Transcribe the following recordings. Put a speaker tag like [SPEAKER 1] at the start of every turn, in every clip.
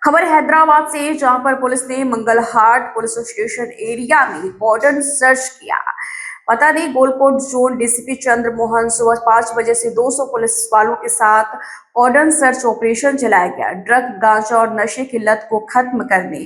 [SPEAKER 1] खबर हैदराबाद से, जहां पर पुलिस ने मंगलहाट पुलिस स्टेशन एरिया में कॉर्डन सर्च किया। पता नहीं गोलकोट जोन डीसीपी चंद्र मोहन सुबह 5 बजे से 200 पुलिस वालों के साथ कॉर्डन सर्च ऑपरेशन चलाया गया। ड्रग, गांजा और नशे की लत को खत्म करने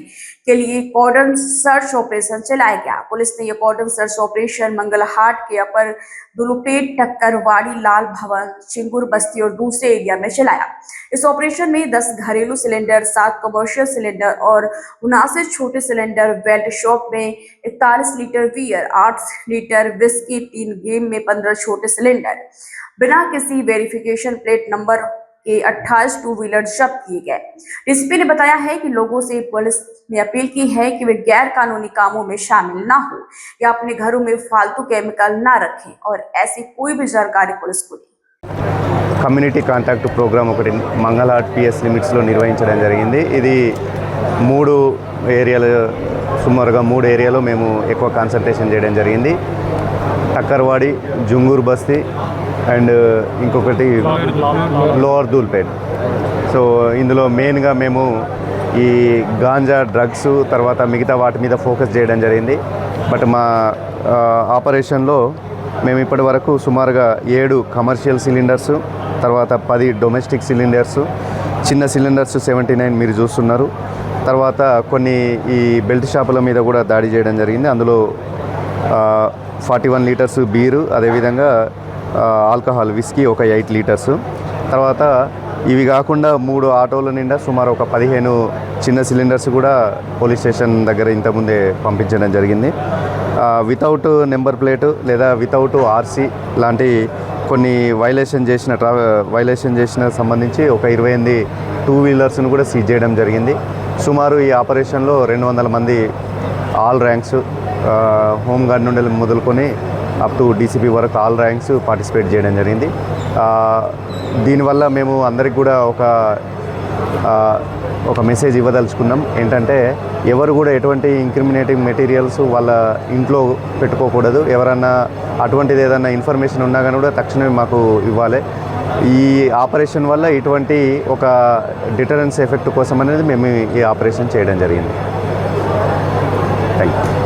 [SPEAKER 1] के लिए कॉर्डन सर्च ऑपरेशन चलाया गया। पुलिस ने यह कॉर्डन सर्च ऑपरेशन मंगलहाट के अपर दुलुपेट, टक्करवाड़ी, लाल भवन, चिंगुर बस्ती और दूसरे एरिया में चलाया। इस ऑपरेशन में 10 घरेलू सिलेंडर, 7 कमर्शियल सिलेंडर और 79 छोटे सिलेंडर, बेल्ट शॉप में 41 litre beer, 8 litre whisky, 3 game में 15 छोटे सिलेंडर, बिना किसी वेरिफिकेशन प्लेट नंबर के 28 टू व्हीलर जब्त किए गए। डीसीपी ने बताया है कि लोगों से पुलिस ने अपील की है कि वे गैर कानूनी कामों में शामिल ना हो या अपने घरों में फालतू केमिकल ना रखें और ऐसी कोई भी जानकारी पुलिस को दें।
[SPEAKER 2] కమ్యూనిటీ కాంటాక్ట్ ప్రోగ్రామ్ ఒకటి మంగళహాట్ పిఎస్ లిమిట్స్లో నిర్వహించడం జరిగింది. ఇది 3 ఏరియాలు, సుమారుగా 3 ఏరియాలో మేము ఎక్కువ కాన్సన్ట్రేషన్ చేయడం జరిగింది. టక్కర్వాడి, జుంగూర్ బస్తీ అండ్ ఇంకొకటి లోవర్ దూల్పేట్. సో ఇందులో మెయిన్గా మేము ఈ గాంజా, డ్రగ్స్, తర్వాత మిగతా వాటి మీద ఫోకస్ చేయడం జరిగింది. బట్ మా ఆపరేషన్లో మేము ఇప్పటి వరకు సుమారుగా 7 కమర్షియల్ సిలిండర్స్, తర్వాత 10 డొమెస్టిక్ సిలిండర్స్, చిన్న సిలిండర్స్ 79 మీరు చూస్తున్నారు. తర్వాత కొన్ని ఈ బెల్ట్ షాపుల మీద కూడా దాడి చేయడం జరిగింది. అందులో 41 లీటర్స్ బీరు, అదేవిధంగా ఆల్కహాల్ విస్కీ ఒక 8 లీటర్స్. తర్వాత ఇవి కాకుండా 3 ఆటోల నిండా సుమారు ఒక 15 చిన్న సిలిండర్స్ కూడా పోలీస్ స్టేషన్ దగ్గర ఇంతకుముందే పంపించడం జరిగింది. వితౌట్ నెంబర్ ప్లేటు లేదా వితౌట్ ఆర్సీ లాంటి కొన్ని వైలేషన్ చేసిన సంబంధించి ఒక 28 టూ వీలర్స్ను కూడా సీజ్ చేయడం జరిగింది. సుమారు ఈ ఆపరేషన్లో 200 మంది ఆల్ ర్యాంక్స్, హోంగార్డ్ నుండి మొదలుకొని అప్ టు డీసీపీ వరకు ఆల్ ర్యాంక్స్ పార్టిసిపేట్ చేయడం జరిగింది. దీనివల్ల మేము అందరికి కూడా ఒక మెసేజ్ ఇవ్వదలుచుకున్నాం. ఏంటంటే ఎవరు కూడా ఎటువంటి ఇంక్రిమినేటింగ్ మెటీరియల్స్ వాళ్ళ ఇంట్లో పెట్టుకోకూడదు. ఎవరన్నా అటువంటిది ఏదన్నా ఇన్ఫర్మేషన్ ఉన్నా కానీ కూడా తక్షణమే మాకు ఇవ్వాలి. ఈ ఆపరేషన్ వల్ల ఇటువంటి ఒక డిటరెన్స్ ఎఫెక్ట్ కోసం అనేది మేము ఈ ఆపరేషన్ చేయడం జరిగింది. Thank you.